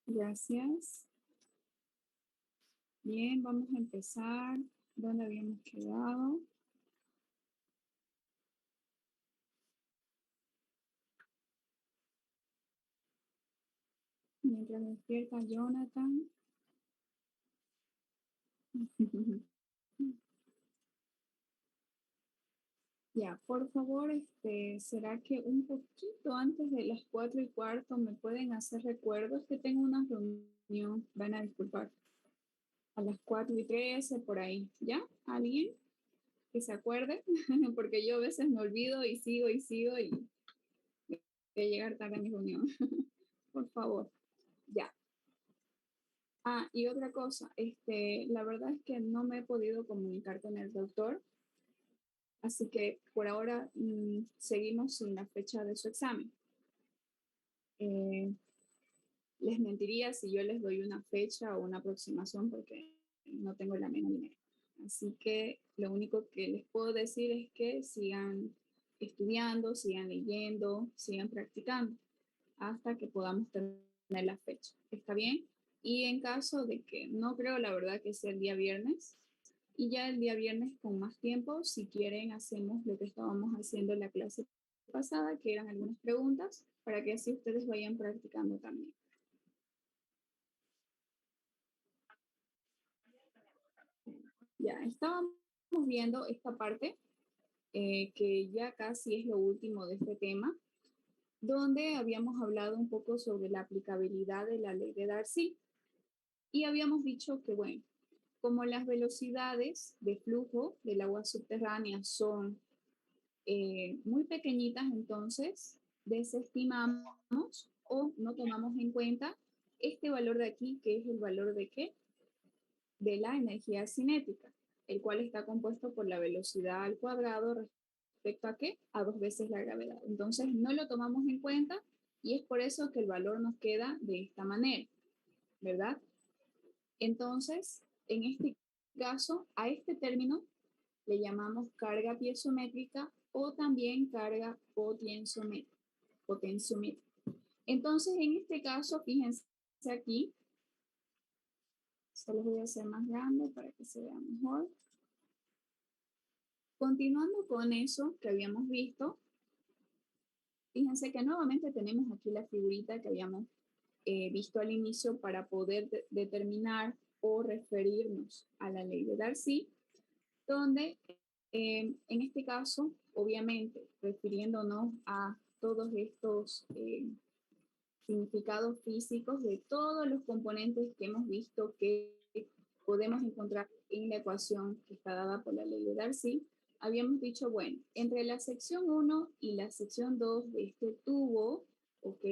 Gracias. Bien, vamos a empezar. ¿Dónde habíamos quedado? Mientras despierta Jonathan. Ya, por favor, ¿será que un poquito antes de las 4:15 me pueden hacer recuerdos que tengo una reunión? Van a disculpar. A las 4:13 por ahí. ¿Ya? ¿Alguien que se acuerde? Porque yo a veces me olvido y sigo y voy a llegar tarde a mi reunión. Por favor. Ya. Ah, y otra cosa, la verdad es que no me he podido comunicar con el doctor, así que por ahora seguimos sin la fecha de su examen. Eh, Les mentiría si yo les doy una fecha o una aproximación porque no tengo la menor idea. Así que lo único que les puedo decir es que sigan estudiando, sigan leyendo, sigan practicando hasta que podamos tener la fecha. ¿Está bien? Y en caso de que no creo, la verdad, que sea el día viernes, y ya el día viernes con más tiempo, si quieren, hacemos lo que estábamos haciendo en la clase pasada, que eran algunas preguntas, para que así ustedes vayan practicando también. Ya, estábamos viendo esta parte, que ya casi es lo último de este tema, donde habíamos hablado un poco sobre la aplicabilidad de la ley de Darcy. Y habíamos dicho que, bueno, como las velocidades de flujo del agua subterránea son muy pequeñitas, entonces desestimamos o no tomamos en cuenta este valor de aquí, que es el valor de qué? De la energía cinética, el cual está compuesto por la velocidad al cuadrado respecto a qué? A 2 veces la gravedad. Entonces no lo tomamos en cuenta y es por eso que el valor nos queda de esta manera, ¿verdad? Entonces, en este caso, a este término le llamamos carga piezométrica o también carga potenciométrica. Entonces, en este caso, fíjense aquí, se los voy a hacer más grande para que se vea mejor. Continuando con eso que habíamos visto, fíjense que nuevamente tenemos aquí la figurita que habíamos visto al inicio para poder determinar o referirnos a la ley de Darcy, donde en este caso, obviamente, refiriéndonos a todos estos significados físicos de todos los componentes que hemos visto que podemos encontrar en la ecuación que está dada por la ley de Darcy, habíamos dicho, bueno, entre la sección 1 y la sección 2 de este tubo, ¿ok?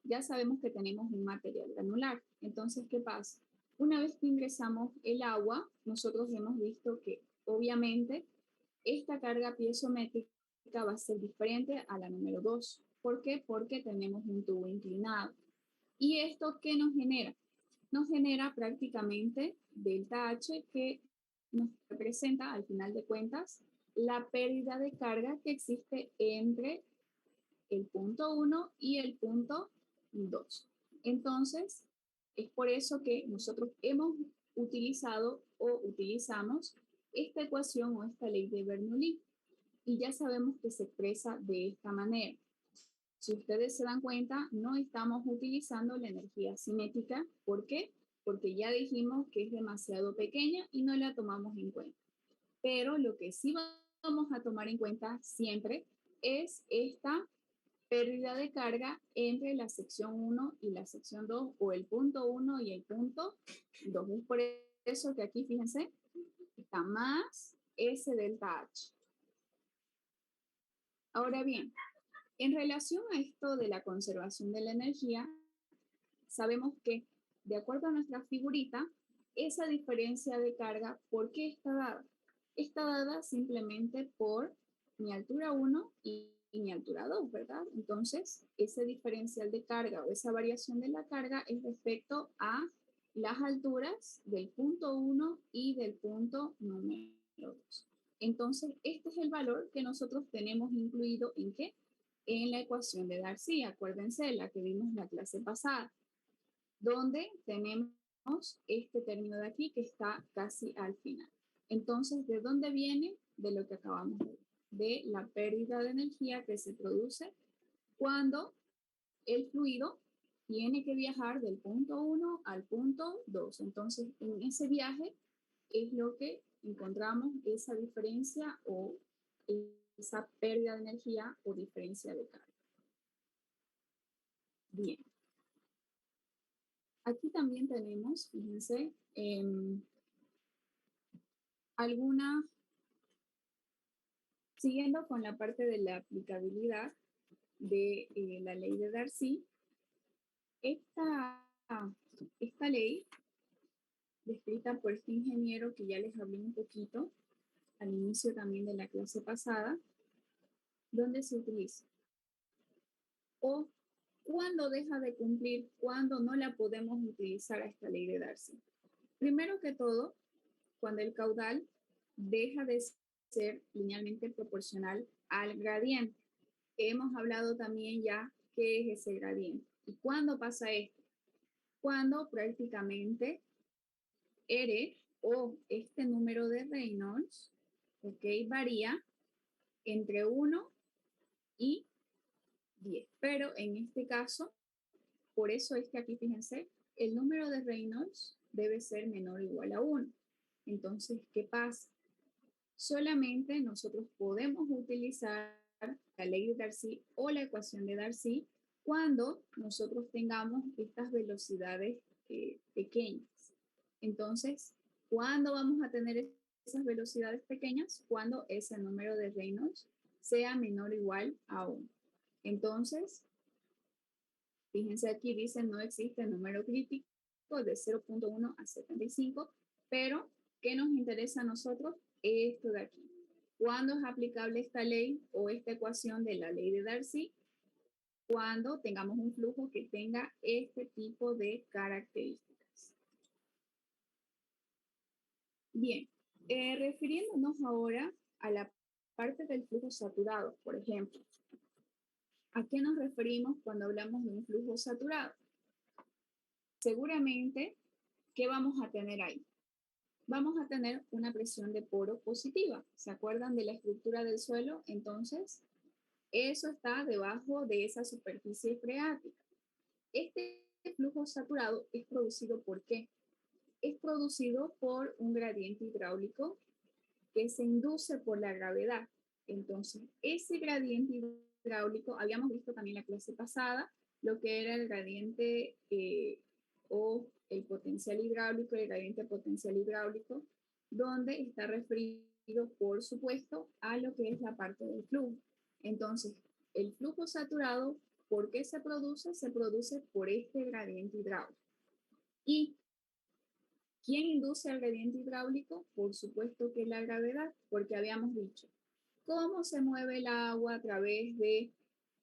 Ya sabemos que tenemos un material granular. Entonces, ¿qué pasa? Una vez que ingresamos el agua, nosotros hemos visto que obviamente esta carga piezométrica va a ser diferente a la número 2. ¿Por qué? Porque tenemos un tubo inclinado. ¿Y esto qué nos genera? Nos genera prácticamente delta H, que nos representa al final de cuentas la pérdida de carga que existe entre el punto 1 y el punto 2. Entonces, es por eso que nosotros hemos utilizado o utilizamos esta ecuación o esta ley de Bernoulli y ya sabemos que se expresa de esta manera. Si ustedes se dan cuenta, no estamos utilizando la energía cinética. ¿Por qué? Porque ya dijimos que es demasiado pequeña y no la tomamos en cuenta. Pero lo que sí vamos a tomar en cuenta siempre es esta pérdida de carga entre la sección 1 y la sección 2 o el punto 1 y el punto 2. Es por eso que aquí, fíjense, está más S delta H. Ahora bien, en relación a esto de la conservación de la energía, sabemos que, de acuerdo a nuestra figurita, esa diferencia de carga, ¿por qué está dada? Está dada simplemente por mi altura 1 y mi altura 2, ¿verdad? Entonces, ese diferencial de carga o esa variación de la carga es respecto a las alturas del punto 1 y del punto número 2. Entonces, este es el valor que nosotros tenemos incluido en la ecuación de Darcy, acuérdense, la que vimos la clase pasada. donde tenemos este término de aquí que está casi al final. Entonces, ¿de dónde viene? De lo que acabamos de ver, de la pérdida de energía que se produce cuando el fluido tiene que viajar del punto 1 al punto 2. Entonces, en ese viaje es lo que encontramos esa diferencia o esa pérdida de energía o diferencia de carga. Bien. Aquí también tenemos, fíjense, alguna, siguiendo con la parte de la aplicabilidad de la ley de Darcy, esta, esta ley, descrita por este ingeniero que ya les hablé un poquito al inicio también de la clase pasada, ¿dónde se utiliza? O cuándo deja de cumplir, cuándo no la podemos utilizar a esta ley de Darcy. Primero que todo, cuando el caudal deja de ser linealmente proporcional al gradiente. Hemos hablado también ya qué es ese gradiente. ¿Y cuándo pasa esto? Cuando prácticamente R o este número de Reynolds, ¿ok? Varía entre 1 y 10. Pero en este caso, por eso es que aquí fíjense, el número de Reynolds debe ser menor o igual a 1. Entonces, ¿qué pasa? Solamente nosotros podemos utilizar la ley de Darcy o la ecuación de Darcy cuando nosotros tengamos estas velocidades pequeñas. Entonces, ¿cuándo vamos a tener esas velocidades pequeñas? Cuando ese número de Reynolds sea menor o igual a 1. Entonces, fíjense aquí dice no existe número crítico de 0.1 a 75, pero ¿qué nos interesa a nosotros? Esto de aquí. ¿Cuándo es aplicable esta ley o esta ecuación de la ley de Darcy? Cuando tengamos un flujo que tenga este tipo de características. Bien, refiriéndonos ahora a la parte del flujo saturado, por ejemplo. ¿A qué nos referimos cuando hablamos de un flujo saturado? Seguramente, ¿qué vamos a tener ahí? Vamos a tener una presión de poro positiva. ¿Se acuerdan de la estructura del suelo? Entonces, eso está debajo de esa superficie freática. Este flujo saturado es producido ¿por qué? Es producido por un gradiente hidráulico que se induce por la gravedad. Entonces, ese gradiente hidráulico, habíamos visto también en la clase pasada, lo que era el gradiente o el potencial hidráulico, el gradiente potencial hidráulico, donde está referido, por supuesto, a lo que es la parte del flujo. Entonces, el flujo saturado, ¿por qué se produce? Se produce por este gradiente hidráulico. ¿Y quién induce al gradiente hidráulico? Por supuesto que la gravedad, porque habíamos dicho, ¿cómo se mueve el agua a través de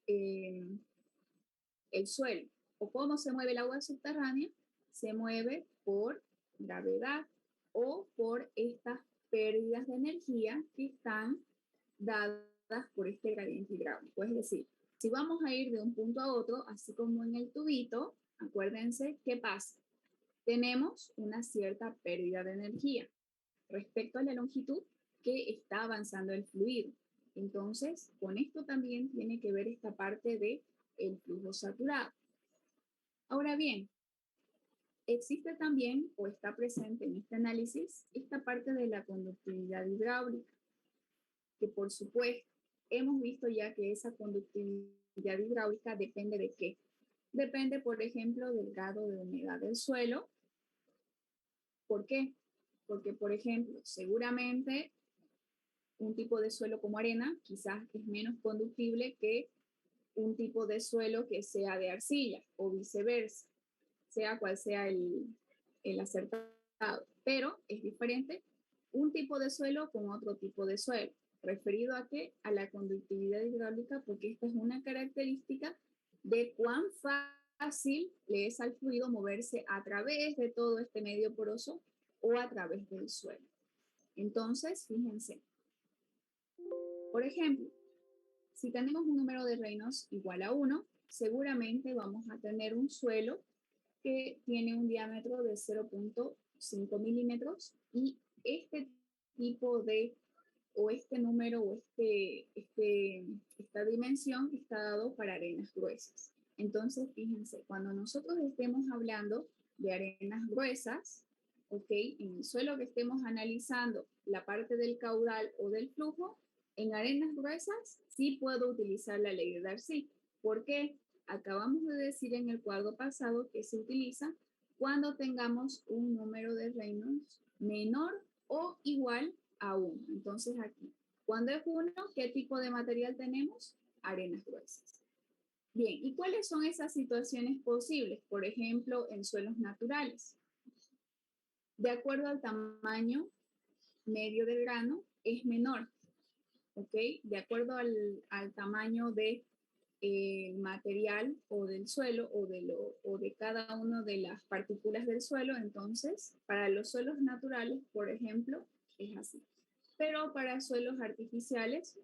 el suelo? ¿O cómo se mueve el agua subterránea? Se mueve por gravedad o por estas pérdidas de energía que están dadas por este gradiente hidráulico. Es decir, si vamos a ir de un punto a otro, así como en el tubito, acuérdense, ¿qué pasa? Tenemos una cierta pérdida de energía respecto a la longitud que está avanzando el fluido. Entonces, con esto también tiene que ver esta parte de el flujo saturado. Ahora bien, existe también o está presente en este análisis esta parte de la conductividad hidráulica, que por supuesto hemos visto ya que esa conductividad hidráulica depende de qué. Depende, por ejemplo, del grado de humedad del suelo. ¿Por qué? Porque, por ejemplo, seguramente un tipo de suelo como arena quizás es menos conductible que un tipo de suelo que sea de arcilla o viceversa, sea cual sea el acertado. Pero es diferente un tipo de suelo con otro tipo de suelo. ¿Referido a qué? A la conductividad hidráulica, porque esta es una característica de cuán fácil le es al fluido moverse a través de todo este medio poroso o a través del suelo. Entonces, fíjense, por ejemplo, si tenemos un número de Reynolds igual a 1, seguramente vamos a tener un suelo que tiene un diámetro de 0.5 milímetros y este tipo de, o este número, o esta dimensión está dado para arenas gruesas. Entonces, fíjense, cuando nosotros estemos hablando de arenas gruesas, ¿ok? En el suelo que estemos analizando la parte del caudal o del flujo, en arenas gruesas sí puedo utilizar la ley de Darcy. ¿Por qué? Acabamos de decir en el cuadro pasado que se utiliza cuando tengamos un número de Reynolds menor o igual a 1. Entonces aquí, cuando es 1, ¿qué tipo de material tenemos? Arenas gruesas. Bien, ¿y cuáles son esas situaciones posibles? Por ejemplo, en suelos naturales. De acuerdo al tamaño medio del grano, es menor, ¿ok? De acuerdo al tamaño de material o del suelo o de cada una de las partículas del suelo, entonces, para los suelos naturales, por ejemplo, es así. Pero para suelos artificiales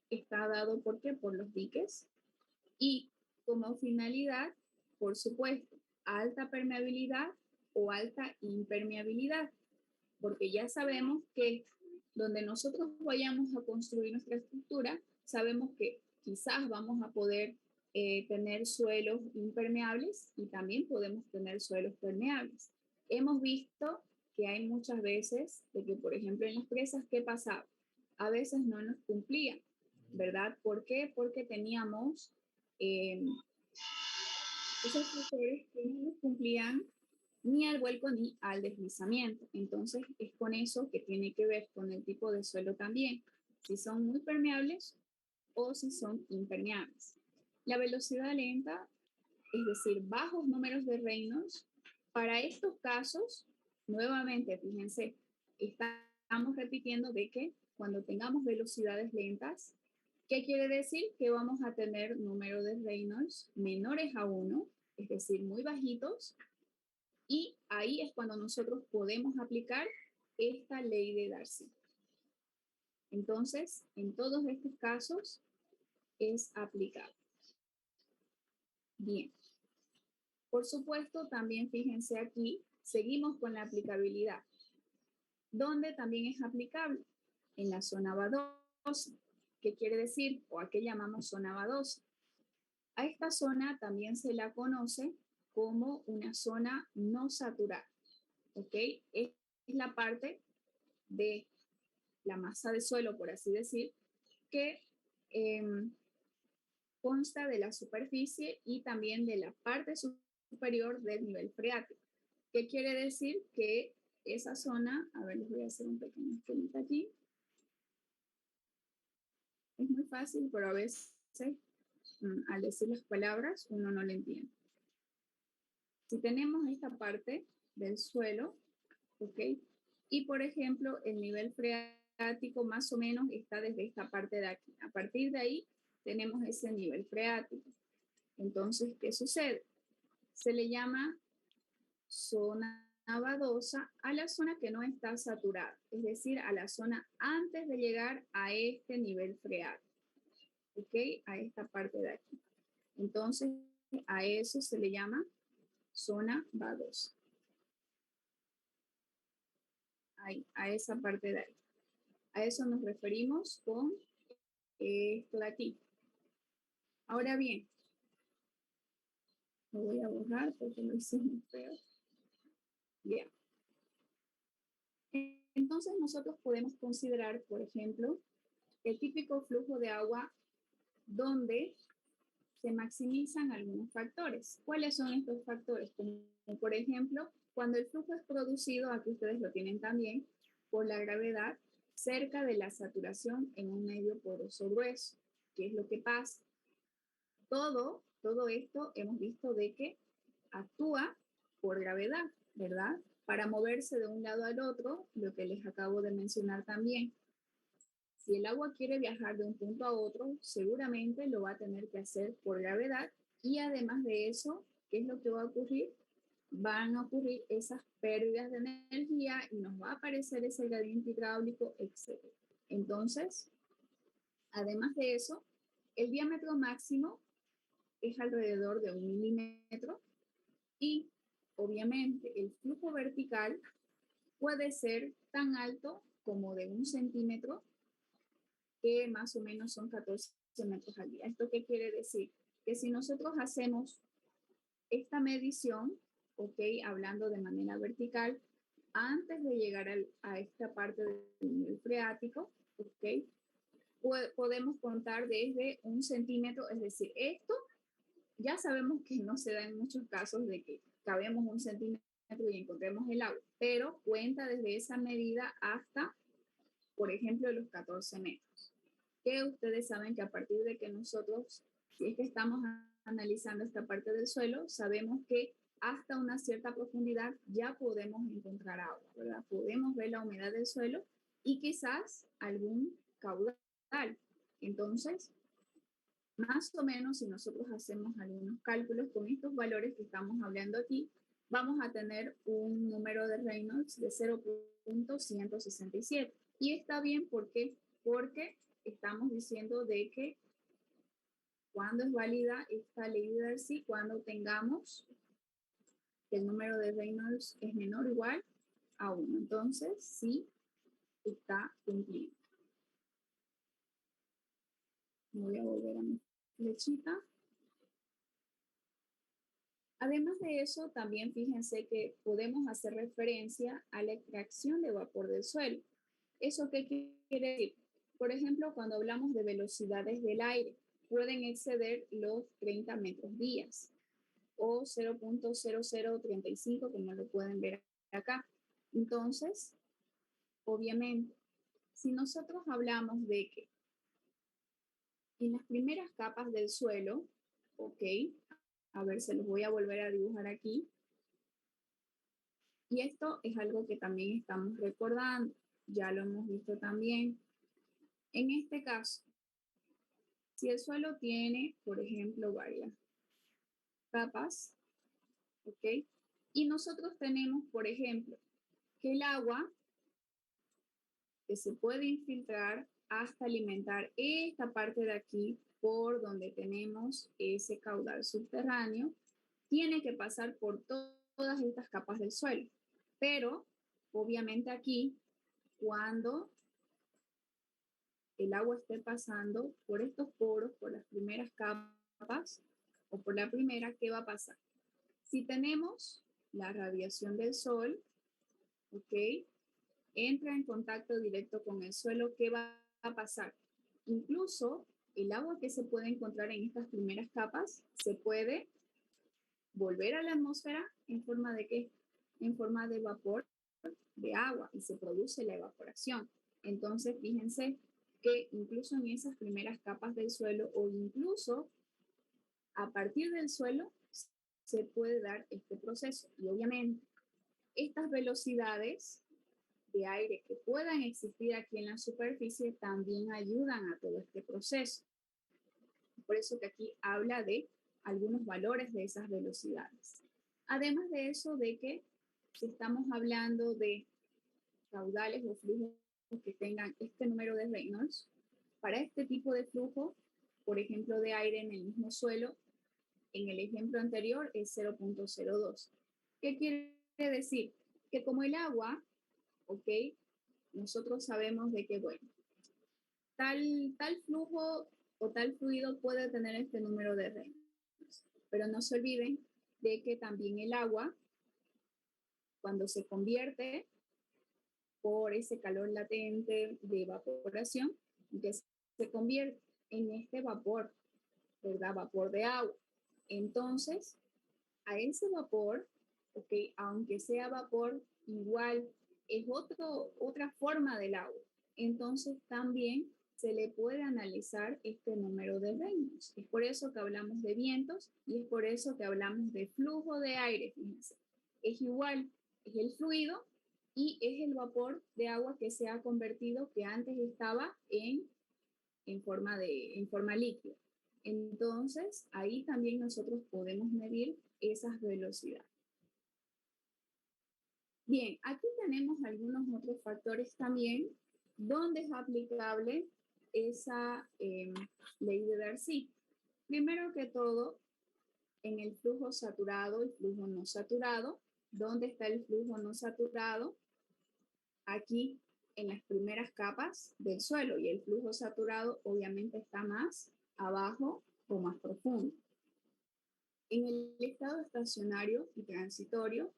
está dado, ¿por qué? Por los diques y como finalidad, por supuesto, alta permeabilidad o alta impermeabilidad, porque ya sabemos que donde nosotros vayamos a construir nuestra estructura, sabemos que quizás vamos a poder tener suelos impermeables y también podemos tener suelos permeables. Hemos visto que hay muchas veces de que, por ejemplo, en las presas, ¿qué pasaba? A veces no nos cumplían, ¿verdad? ¿Por qué? Porque teníamos esos factores que no nos cumplían ni al vuelco ni al deslizamiento. Entonces es con eso que tiene que ver con el tipo de suelo también, si son muy permeables o si son impermeables. La velocidad lenta, es decir, bajos números de Reynolds, para estos casos, nuevamente, fíjense, estamos repitiendo de que cuando tengamos velocidades lentas, ¿qué quiere decir? Que vamos a tener números de Reynolds menores a 1, es decir, muy bajitos, y ahí es cuando nosotros podemos aplicar esta ley de Darcy. Entonces, en todos estos casos es aplicable. Bien. Por supuesto, también fíjense aquí, seguimos con la aplicabilidad. ¿Dónde también es aplicable? En la zona badosa. ¿Qué quiere decir? O a qué llamamos zona badosa. A esta zona también se la conoce como una zona no saturada. ¿Ok? Es la parte de la masa de suelo, por así decir, que consta de la superficie y también de la parte superior del nivel freático. ¿Qué quiere decir? Que esa zona, a ver, les voy a hacer un pequeño esquemita aquí. Es muy fácil, pero a veces al decir las palabras uno no lo entiende. Si tenemos esta parte del suelo, ¿ok? Y por ejemplo, el nivel freático más o menos está desde esta parte de aquí. A partir de ahí tenemos ese nivel freático. Entonces, ¿qué sucede? Se le llama zona badosa a la zona que no está saturada, es decir, a la zona antes de llegar a este nivel freático, ¿ok? A esta parte de aquí. Entonces, a eso se le llama zona badosa. Ahí, a esa parte de ahí. A eso nos referimos con esto de aquí. Ahora bien, lo voy a borrar porque lo hice muy feo. Bien. Entonces nosotros podemos considerar, por ejemplo, el típico flujo de agua donde se maximizan algunos factores. ¿Cuáles son estos factores? Como por ejemplo, cuando el flujo es producido, aquí ustedes lo tienen también, por la gravedad cerca de la saturación en un medio poroso grueso. ¿Qué es lo que pasa? Todo esto hemos visto de que actúa por gravedad, ¿verdad? Para moverse de un lado al otro, lo que les acabo de mencionar también. Si el agua quiere viajar de un punto a otro, seguramente lo va a tener que hacer por gravedad y además de eso, ¿qué es lo que va a ocurrir? Van a ocurrir esas pérdidas de energía y nos va a aparecer ese gradiente hidráulico, etc. Entonces, además de eso, el diámetro máximo es alrededor de 1 milímetro y obviamente el flujo vertical puede ser tan alto como de 1 centímetro, que más o menos son 14 metros al día. ¿Esto qué quiere decir? Que si nosotros hacemos esta medición, ok, hablando de manera vertical, antes de llegar a esta parte del nivel freático, ok, podemos contar desde 1 centímetro, es decir, esto ya sabemos que no se da en muchos casos de que cabemos 1 centímetro y encontremos el agua, pero cuenta desde esa medida hasta, por ejemplo, los 14 metros. Que ustedes saben que a partir de que nosotros, si es que estamos analizando esta parte del suelo, sabemos que hasta una cierta profundidad ya podemos encontrar agua, ¿verdad? Podemos ver la humedad del suelo y quizás algún caudal. Entonces, más o menos, si nosotros hacemos algunos cálculos con estos valores que estamos hablando aquí, vamos a tener un número de Reynolds de 0.167. Y está bien, ¿por qué? Porque estamos diciendo de que cuando es válida esta ley de Darcy, cuando tengamos que el número de Reynolds es menor o igual a 1. Entonces, sí está cumplido. Voy a volver a mi flechita. Además de eso, también fíjense que podemos hacer referencia a la extracción de vapor del suelo. ¿Eso qué quiere decir? Por ejemplo, cuando hablamos de velocidades del aire, pueden exceder los 30 metros días o 0.0035, como lo pueden ver acá. Entonces, obviamente, si nosotros hablamos de que en las primeras capas del suelo, ok, a ver, se los voy a volver a dibujar aquí. Y esto es algo que también estamos recordando, ya lo hemos visto también. En este caso, si el suelo tiene, por ejemplo, varias capas, ¿ok? Y nosotros tenemos, por ejemplo, que el agua que se puede infiltrar hasta alimentar esta parte de aquí por donde tenemos ese caudal subterráneo, tiene que pasar por todas estas capas del suelo. Pero, obviamente aquí, cuando el agua esté pasando por estos poros, por las primeras capas, o por la primera, ¿qué va a pasar? Si tenemos la radiación del sol, ¿ok? Entra en contacto directo con el suelo, ¿qué va a pasar? Incluso el agua que se puede encontrar en estas primeras capas se puede volver a la atmósfera en forma de ¿qué? En forma de vapor de agua y se produce la evaporación. Entonces, fíjense que incluso en esas primeras capas del suelo o incluso a partir del suelo se puede dar este proceso. Y obviamente, estas velocidades de aire que puedan existir aquí en la superficie también ayudan a todo este proceso. Por eso que aquí habla de algunos valores de esas velocidades. Además de eso, de que si estamos hablando de caudales o flujos que tengan este número de Reynolds, para este tipo de flujo, por ejemplo, de aire en el mismo suelo, en el ejemplo anterior es 0.02. ¿Qué quiere decir? Que como el agua, ¿ok? Nosotros sabemos de que, bueno, tal flujo o tal fluido puede tener este número de Reynolds, pero no se olviden de que también el agua, cuando se convierte por ese calor latente de evaporación, que se convierte en este vapor, ¿verdad? Vapor de agua. Entonces, a ese vapor, ok, aunque sea vapor, igual es otra forma del agua. Entonces, también se le puede analizar este número de Reynolds. Es por eso que hablamos de vientos y es por eso que hablamos de flujo de aire, fíjense. Es igual, es el fluido y es el vapor de agua que se ha convertido, que antes estaba en forma líquida. Entonces, ahí también nosotros podemos medir esas velocidades. Bien, aquí tenemos algunos otros factores también donde es aplicable esa ley de Darcy. Primero que todo, en el flujo saturado y flujo no saturado, ¿Dónde está el flujo no saturado? Aquí en las primeras capas del suelo, y el flujo saturado obviamente está más abajo o más profundo. En el estado estacionario y transitorio,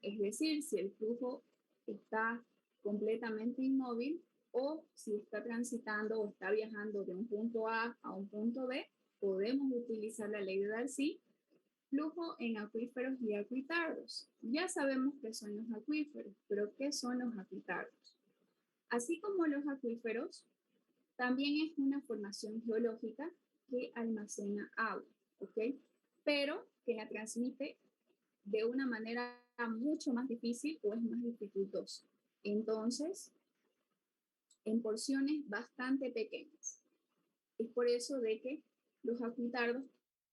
es decir, si el flujo está completamente inmóvil o si está transitando o está viajando de un punto A a un punto B, podemos utilizar la ley de Darcy, flujo en acuíferos y acuitardos. Ya sabemos qué son los acuíferos, pero ¿qué son los acuitardos? Así como los acuíferos, también es una formación geológica que almacena agua, ¿ok? Pero que la transmite de una manera mucho más difícil o es más dificultoso. Entonces, en porciones bastante pequeñas. Es por eso de que los acuitardos,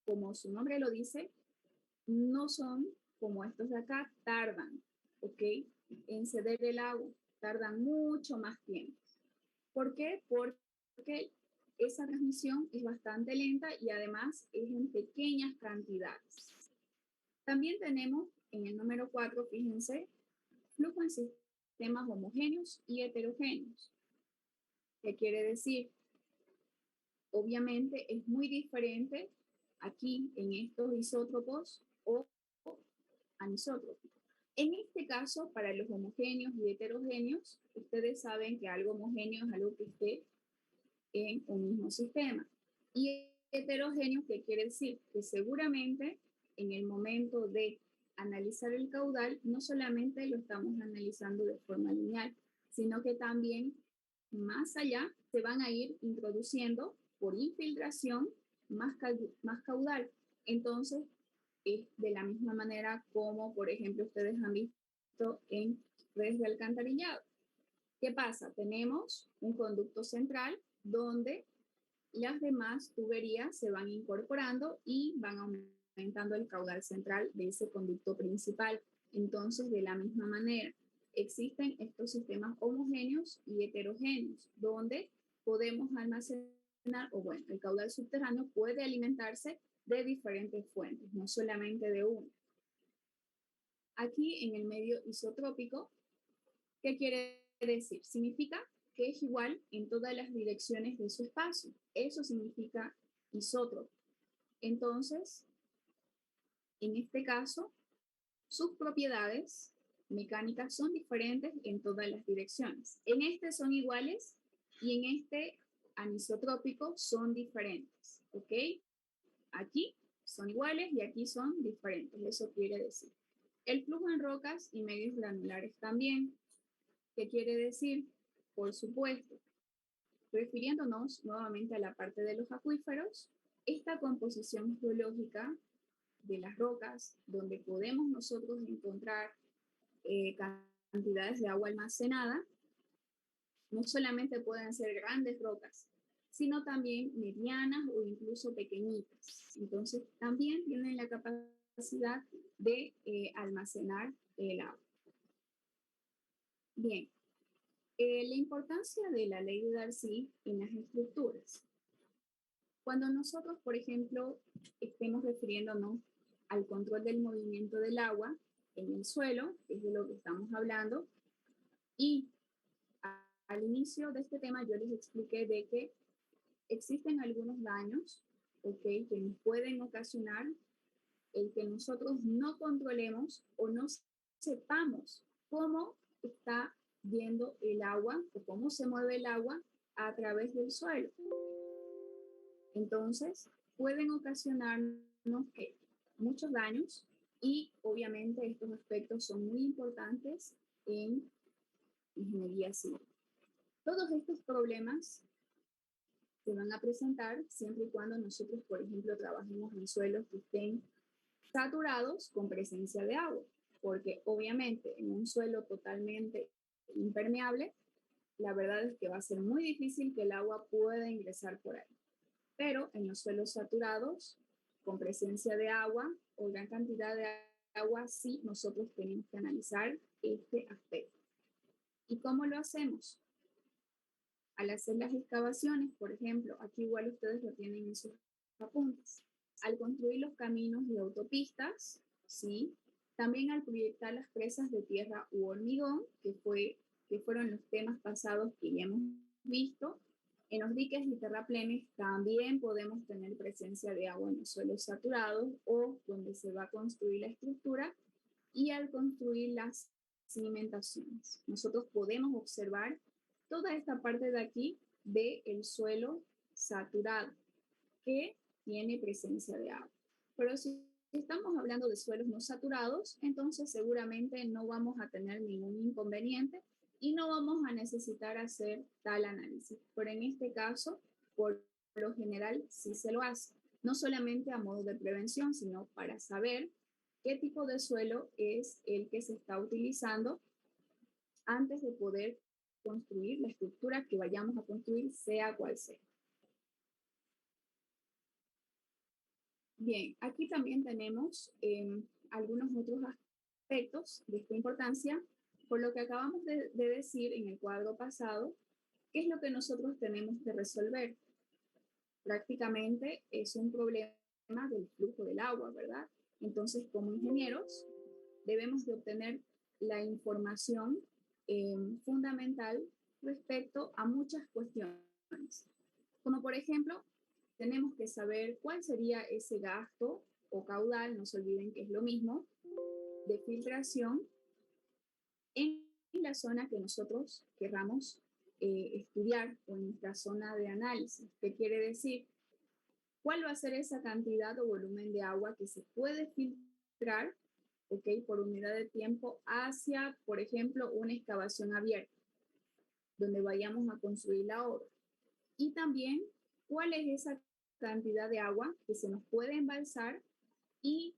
como su nombre lo dice, no son como estos de acá, tardan, ¿ok? En ceder el agua, tardan mucho más tiempo. ¿Por qué? Porque esa transmisión es bastante lenta y además es en pequeñas cantidades. También tenemos en el número 4, fíjense, flujo en sistemas homogéneos y heterogéneos. ¿Qué quiere decir? Obviamente es muy diferente aquí en estos isótropos o anisótropos. En este caso, para los homogéneos y heterogéneos, ustedes saben que algo homogéneo es algo que esté en un mismo sistema. Y heterogéneo, ¿qué quiere decir? Que seguramente en el momento de analizar el caudal, no solamente lo estamos analizando de forma lineal, sino que también más allá se van a ir introduciendo por infiltración más caudal. Entonces, es de la misma manera como, por ejemplo, ustedes han visto en redes de alcantarillado. ¿Qué pasa? Tenemos un conducto central donde las demás tuberías se van incorporando y van aumentando el caudal central de ese conducto principal. Entonces, de la misma manera, existen estos sistemas homogéneos y heterogéneos, donde podemos almacenar, o bueno, el caudal subterráneo puede alimentarse de diferentes fuentes, no solamente de una. Aquí en el medio isotrópico, ¿qué quiere decir? Significa que es igual en todas las direcciones de su espacio. Eso significa isótropo. Entonces, en este caso, sus propiedades mecánicas son diferentes en todas las direcciones. En este son iguales y en este anisotrópico son diferentes, ¿ok? Aquí son iguales y aquí son diferentes, eso quiere decir. El flujo en rocas y medios granulares también. ¿Qué quiere decir? Por supuesto, refiriéndonos nuevamente a la parte de los acuíferos, esta composición geológica de las rocas, donde podemos nosotros encontrar cantidades de agua almacenada, no solamente pueden ser grandes rocas, sino también medianas o incluso pequeñitas. Entonces, también tienen la capacidad de almacenar el agua. Bien, la importancia de la ley de Darcy en las estructuras. Cuando nosotros, por ejemplo, estemos refiriéndonos al control del movimiento del agua en el suelo, que es de lo que estamos hablando, y al inicio de este tema yo les expliqué de que existen algunos daños, ¿okay?, que nos pueden ocasionar el que nosotros no controlemos o no sepamos cómo está yendo el agua o cómo se mueve el agua a través del suelo. Entonces, pueden ocasionarnos muchos daños y obviamente estos aspectos son muy importantes en ingeniería civil. Todos estos problemas se van a presentar siempre y cuando nosotros, por ejemplo, trabajemos en suelos que estén saturados con presencia de agua, porque obviamente en un suelo totalmente impermeable, la verdad es que va a ser muy difícil que el agua pueda ingresar por ahí. Pero en los suelos saturados, con presencia de agua o gran cantidad de agua, sí nosotros tenemos que analizar este aspecto. ¿Y cómo lo hacemos? Al hacer las excavaciones, por ejemplo, aquí igual ustedes lo tienen en sus apuntes. Al construir los caminos y autopistas, ¿sí?, También al proyectar las presas de tierra u hormigón, que fueron los temas pasados que ya hemos visto, en los diques y terraplenes también podemos tener presencia de agua en los suelos saturados o donde se va a construir la estructura, y al construir las cimentaciones. Nosotros podemos observar toda esta parte de aquí del suelo saturado que tiene presencia de agua. Pero si estamos hablando de suelos no saturados, entonces seguramente no vamos a tener ningún inconveniente y no vamos a necesitar hacer tal análisis. Pero en este caso, por lo general, sí se lo hace. No solamente a modo de prevención, sino para saber qué tipo de suelo es el que se está utilizando antes de poder construir la estructura que vayamos a construir, sea cual sea. Bien, aquí también tenemos algunos otros aspectos de esta importancia, por lo que acabamos de decir en el cuadro pasado, ¿qué es lo que nosotros tenemos que resolver? Prácticamente es un problema del flujo del agua, ¿verdad? Entonces, como ingenieros, debemos de obtener la información fundamental respecto a muchas cuestiones, como por ejemplo, tenemos que saber cuál sería ese gasto o caudal, no se olviden que es lo mismo, de filtración en la zona que nosotros querramos estudiar o en nuestra zona de análisis. ¿Qué quiere decir? ¿Cuál va a ser esa cantidad o volumen de agua que se puede filtrar, ok, por unidad de tiempo hacia, por ejemplo, una excavación abierta, donde vayamos a construir la obra? Y también, ¿cuál es esa cantidad de agua que se nos puede embalsar y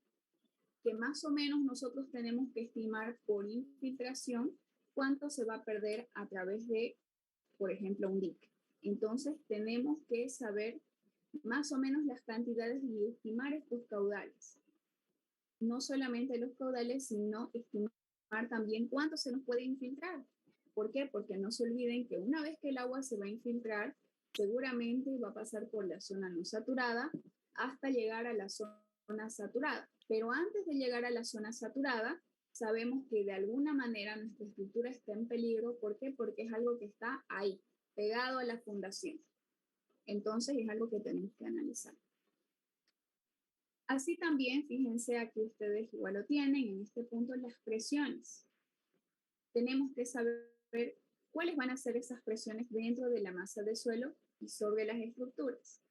que más o menos nosotros tenemos que estimar por infiltración cuánto se va a perder a través de, por ejemplo, un dique? Entonces, tenemos que saber más o menos las cantidades y estimar estos caudales. No solamente los caudales, sino estimar también cuánto se nos puede infiltrar. ¿Por qué? Porque no se olviden que una vez que el agua se va a infiltrar, seguramente va a pasar por la zona no saturada hasta llegar a la zona saturada. Pero antes de llegar a la zona saturada, sabemos que de alguna manera nuestra estructura está en peligro. ¿Por qué? Porque es algo que está ahí, pegado a la fundación. Entonces es algo que tenemos que analizar. Así también, fíjense, aquí ustedes igual lo tienen, en este punto las presiones. Tenemos que saber cuáles van a ser esas presiones dentro de la masa de suelo y sobre las estructuras.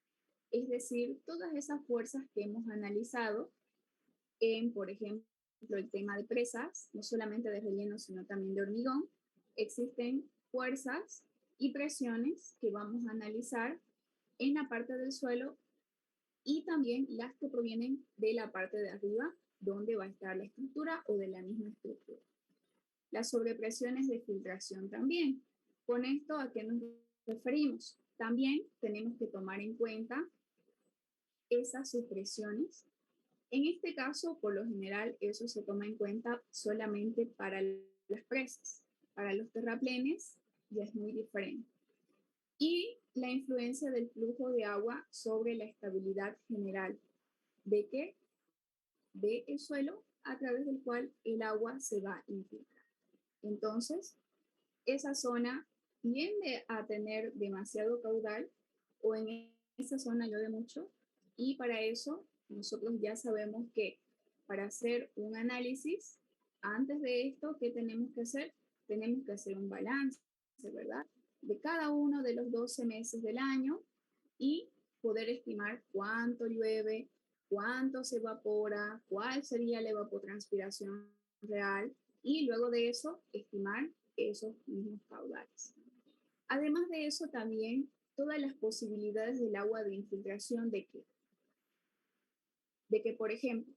Es decir, todas esas fuerzas que hemos analizado en, por ejemplo, el tema de presas, no solamente de relleno, sino también de hormigón, existen fuerzas y presiones que vamos a analizar en la parte del suelo y también las que provienen de la parte de arriba, donde va a estar la estructura o de la misma estructura. Las sobrepresiones de filtración también. ¿Con esto a qué nos referimos? También tenemos que tomar en cuenta esas supresiones. En este caso, por lo general, eso se toma en cuenta solamente para las presas. Para los terraplenes ya es muy diferente. Y la influencia del flujo de agua sobre la estabilidad general. ¿De qué? Del suelo a través del cual el agua se va a infiltrar. Entonces, esa zona tiende a tener demasiado caudal o en esa zona llueve mucho, y para eso nosotros ya sabemos que para hacer un análisis, antes de esto, ¿qué tenemos que hacer? Tenemos que hacer un balance, ¿verdad? De cada uno de los 12 meses del año y poder estimar cuánto llueve, cuánto se evapora, cuál sería la evapotranspiración real, y luego de eso estimar esos mismos caudales. Además de eso, también todas las posibilidades del agua de infiltración de que, por ejemplo,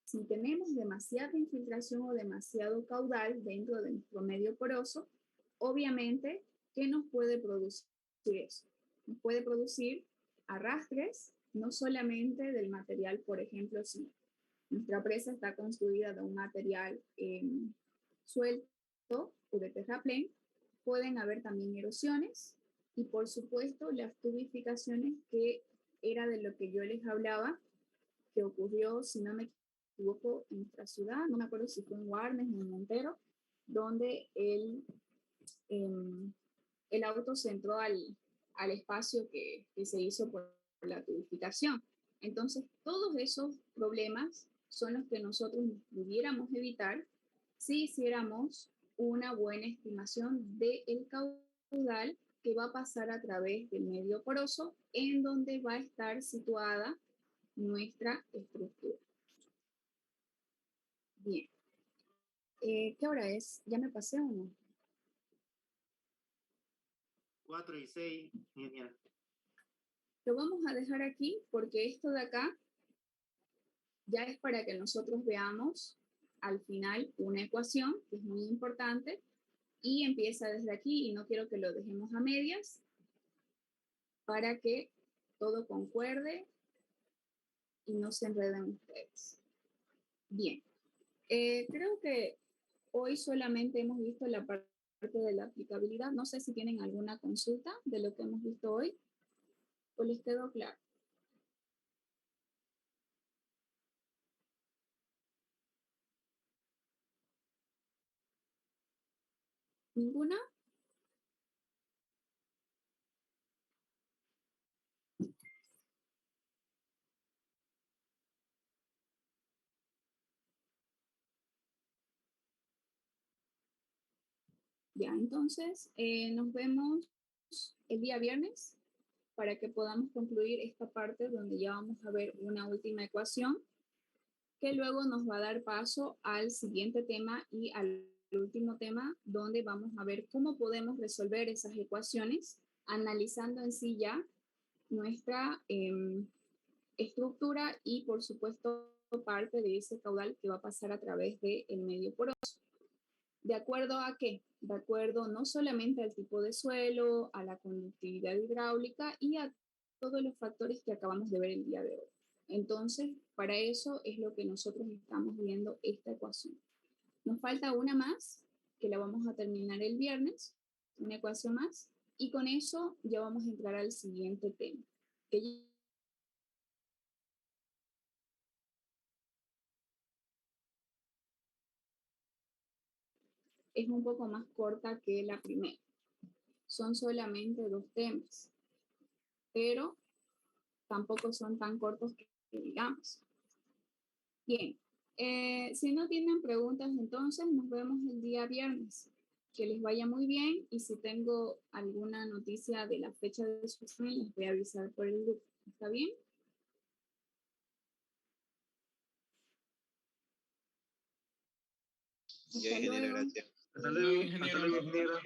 si tenemos demasiada infiltración o demasiado caudal dentro de nuestro medio poroso, obviamente, ¿qué nos puede producir eso? Nos puede producir arrastres, no solamente del material, por ejemplo, si nuestra presa está construida de un material suelto o de terraplén, pueden haber también erosiones y, por supuesto, las tubificaciones, que era de lo que yo les hablaba, que ocurrió, si no me equivoco, en nuestra ciudad, no me acuerdo si fue en Guarnes o en Montero, donde el auto se entró al espacio que se hizo por la tubificación. Entonces, todos esos problemas son los que nosotros pudiéramos evitar si hiciéramos una buena estimación del caudal que va a pasar a través del medio poroso, en donde va a estar situada nuestra estructura. Bien. ¿Qué hora es? ¿Ya me pasé o no? 4:06, ingeniera. Lo vamos a dejar aquí porque esto de acá ya es para que nosotros veamos al final una ecuación que es muy importante y empieza desde aquí y no quiero que lo dejemos a medias para que todo concuerde y no se enreden ustedes. Bien, creo que hoy solamente hemos visto la parte de la aplicabilidad. No sé si tienen alguna consulta de lo que hemos visto hoy o les quedó claro. ¿Ninguna? Ya, entonces nos vemos el día viernes para que podamos concluir esta parte donde ya vamos a ver una última ecuación que luego nos va a dar paso al siguiente tema y al último tema donde vamos a ver cómo podemos resolver esas ecuaciones analizando en sí ya nuestra estructura y por supuesto parte de ese caudal que va a pasar a través del medio poroso. ¿De acuerdo a qué? De acuerdo no solamente al tipo de suelo, a la conductividad hidráulica y a todos los factores que acabamos de ver el día de hoy. Entonces, para eso es lo que nosotros estamos viendo esta ecuación. Nos falta una más, que la vamos a terminar el viernes, una ecuación más, y con eso ya vamos a entrar al siguiente tema, que es un poco más corta que la primera. Son solamente 2 temas, pero tampoco son tan cortos que digamos. Bien, si no tienen preguntas, entonces nos vemos el día viernes. Que les vaya muy bien y si tengo alguna noticia de la fecha de su examen, les voy a avisar por el grupo. ¿Está bien? Ya, ingeniero, gracias. Hasta luego, ingeniero.